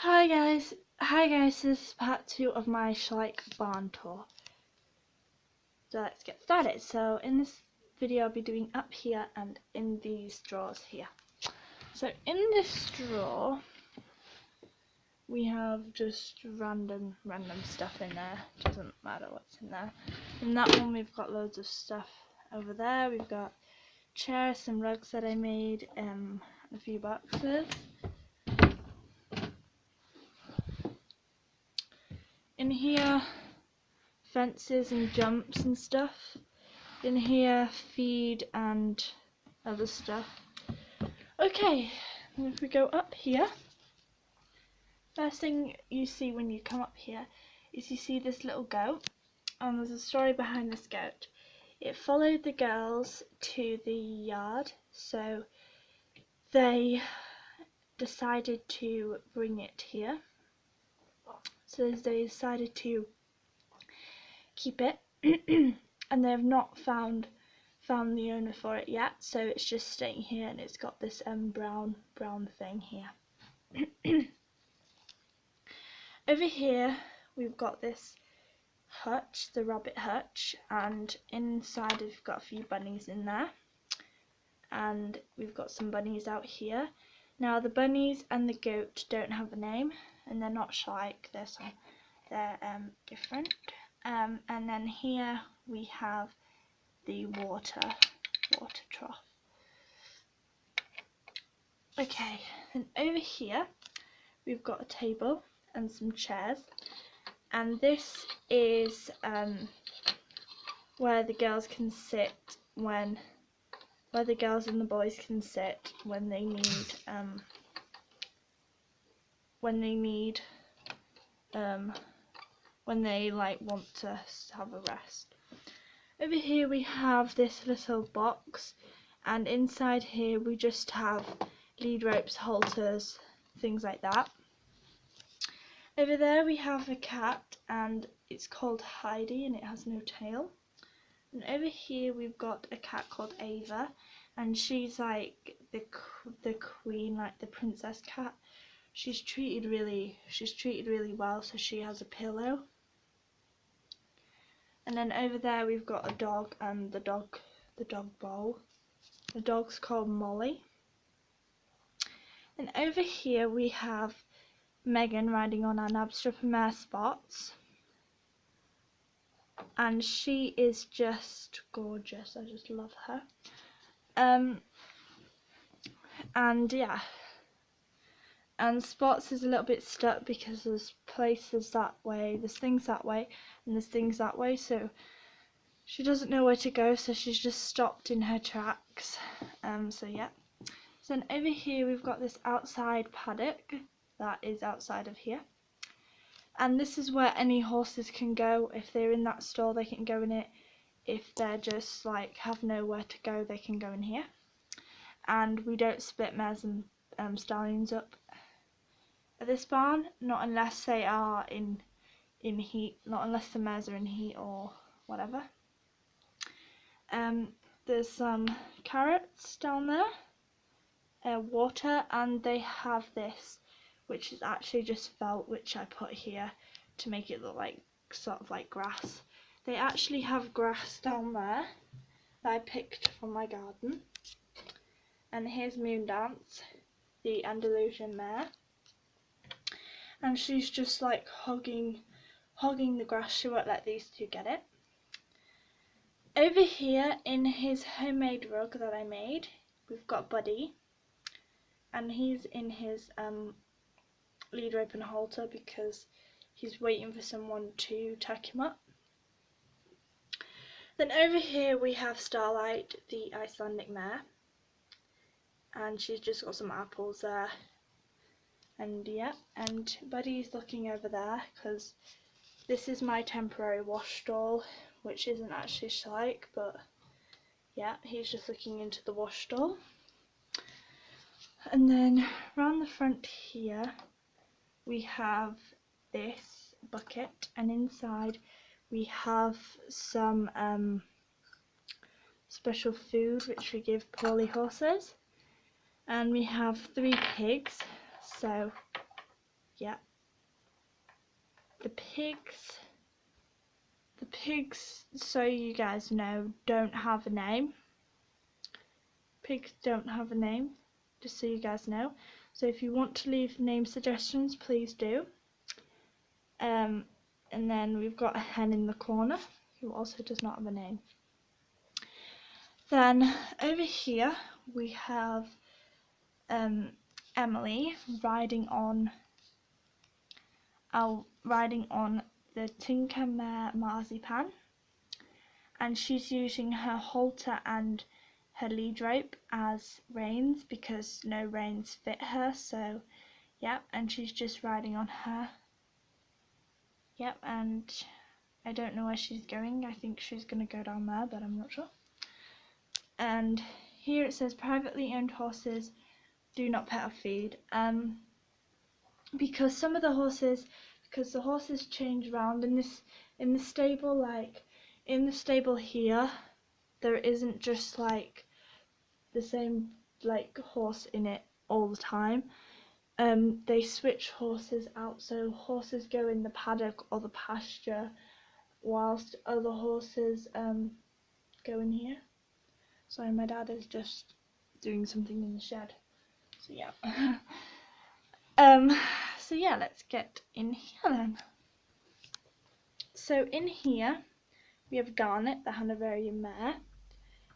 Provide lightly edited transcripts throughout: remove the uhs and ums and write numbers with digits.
Hi guys, this is part 2 of my Schliech barn tour. So let's get started. So in this video I'll be doing up here and in these drawers here. So in this drawer we have just random stuff in there. Doesn't matter what's in there. In that one we've got loads of stuff. Over there we've got chairs, some rugs that I made, a few boxes. In here, fences and jumps and stuff. In here, feed and other stuff. Okay, and if we go up here, first thing you see when you come up here is you see this little goat, and there's a story behind this goat. It followed the girls to the yard, so they decided to bring it here. So they decided to keep it and they have not found the owner for it yet, so it's just staying here and it's got this brown thing here. Over here we've got this hutch, the rabbit hutch, and inside we've got a few bunnies in there, and we've got some bunnies out here. Now the bunnies and the goat don't have a name, and they're not Schliech, they're different. And then here we have the water trough. Okay, then over here we've got a table and some chairs, and this is where the girls can sit where the girls and the boys can sit when they want to have a rest. Over here we have this little box, and inside here we just have lead ropes, halters, things like that. Over there we have a cat, and it's called Heidi and it has no tail. And over here we've got a cat called Ava, and she's like the queen, like the princess cat. She's treated really well, so she has a pillow. And then over there we've got a dog and the dog bowl. The dog's called Molly. And over here we have Megan riding on our Nabstrip and Mare Spots. And she is just gorgeous. I just love her. And yeah. And Spots is a little bit stuck because there's places that way, there's things that way, and there's things that way, so she doesn't know where to go, so she's just stopped in her tracks. So yeah. So then over here we've got this outside paddock that is outside of here, and this is where any horses can go. If they're in that stall they can go in it. If they're just like have nowhere to go, they can go in here. And we don't split mares and stallions up at this barn, not unless they are in heat, not unless the mares are in heat or whatever. There's some carrots down there, water, and they have this, which is actually just felt, which I put here to make it look like sort of like grass. They actually have grass down there that I picked from my garden. And here's Moondance, the Andalusian mare, and she's just like hogging the grass. She won't let these two get it. Over here in his homemade rug that I made, we've got Buddy, and he's in his lead rope and halter because he's waiting for someone to tack him up. Then over here we have Starlight, the Icelandic mare, and she's just got some apples there. And yeah, and Buddy's looking over there because this is my temporary wash stall, which isn't actually Schliech, but yeah, he's just looking into the wash stall. And then around the front here we have this bucket, and inside we have some special food which we give poorly horses, and we have 3 pigs. So yeah. The pigs, so you guys know, don't have a name. Pigs don't have a name, just so you guys know. So if you want to leave name suggestions, please do. And then we've got a hen in the corner, who also does not have a name. Then over here we have Emily riding on the Tinker Mare marzipan, and she's using her halter and her lead rope as reins because no reins fit her. So yep, and she's just riding on her. Yep, and I don't know where she's going. I think she's gonna go down there, but I'm not sure. And here it says privately owned horses do not pet or feed. Because some of the horses, because the horses change around in the stable, like in the stable here, there isn't just like the same like horse in it all the time. They switch horses out, so horses go in the paddock or the pasture whilst other horses go in here. Sorry, my dad is just doing something in the shed. So yeah. So yeah, let's get in here then. So in here we have Garnet, the Hanoverian mare.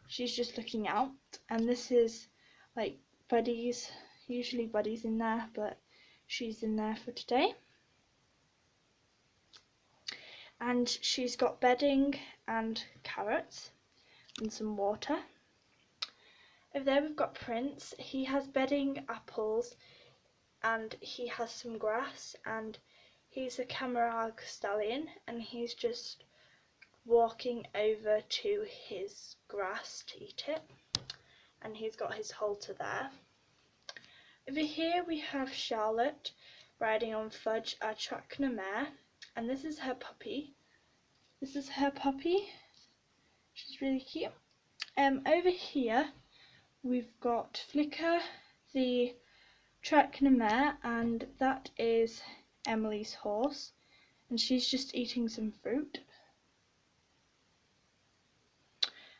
She's just looking out, and this is like Buddy's, usually Buddy's in there, but she's in there for today. And she's got bedding and carrots and some water. Over there we've got Prince. He has bedding, apples, and he has some grass, and he's a Camargue stallion, and he's just walking over to his grass to eat it, and he's got his halter there. Over here we have Charlotte riding on Fudge, our Trakehner mare, and this is her puppy. She's really cute. Over here we've got Flicker, the Trakehner mare, and that is Emily's horse, and she's just eating some fruit.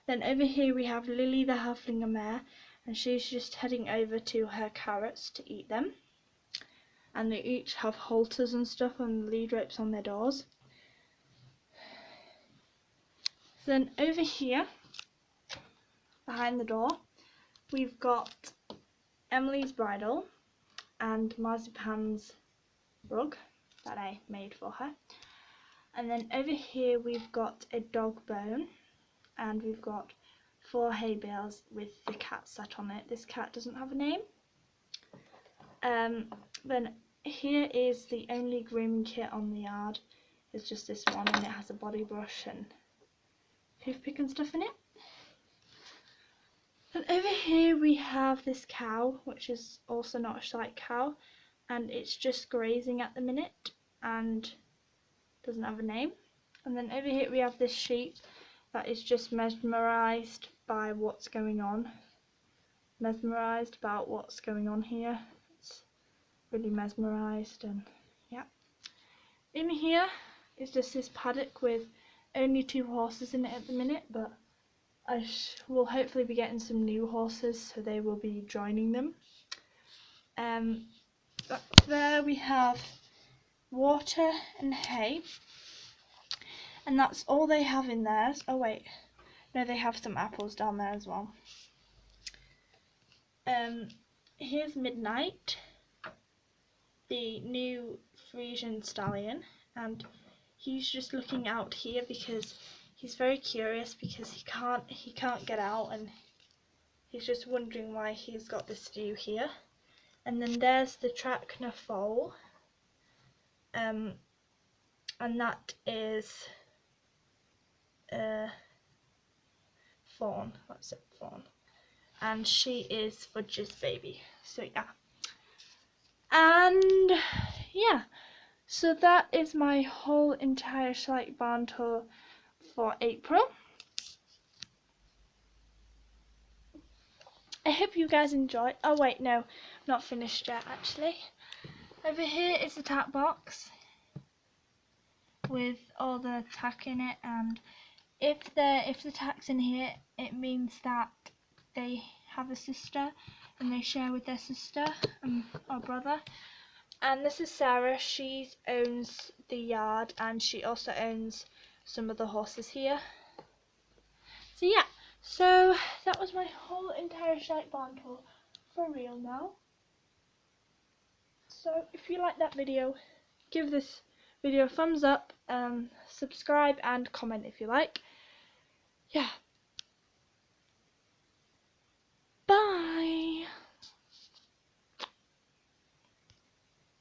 Then over here we have Lily the Haflinger mare, and she's just heading over to her carrots to eat them. And they each have halters and stuff and lead ropes on their doors. Then over here, behind the door, we've got Emily's bridle and Marzipan's rug that I made for her. And then over here we've got a dog bone, and we've got 4 hay bales with the cat sat on it. This cat doesn't have a name. Then here is the only grooming kit on the yard. It's just this one, and it has a body brush and toothpick and stuff in it. And over here we have this cow, which is also not a Schliech cow, and it's just grazing at the minute and doesn't have a name. And then over here we have this sheep that is just mesmerised by what's going on. Mesmerised about what's going on here. It's really mesmerised, and yeah. In here is just this paddock with only 2 horses in it at the minute, but I will hopefully be getting some new horses, so they will be joining them. Up there we have water and hay, and that's all they have in theirs. Oh wait, no, they have some apples down there as well. Here's Midnight, the new Frisian stallion, and he's just looking out here because he's very curious because he can't get out, and he's just wondering why he's got this view here. And then there's the Trakehner foal, and that is Fawn. That's it, Fawn. And she is Fudge's baby. So yeah. And yeah. So that is my whole entire Schliech barn tour for April. I hope you guys enjoyed. Oh wait, no, not finished yet actually. Over here is the tack box with all the tack in it, and if the tack's in here, it means that they have a sister and they share with their sister or brother. And this is Sarah. She owns the yard and she also owns some of the horses here. So yeah, so that was my whole entire Schliech barn tour for real now. So if you like that video, give this video a thumbs up, subscribe and comment if you like. Yeah. Bye.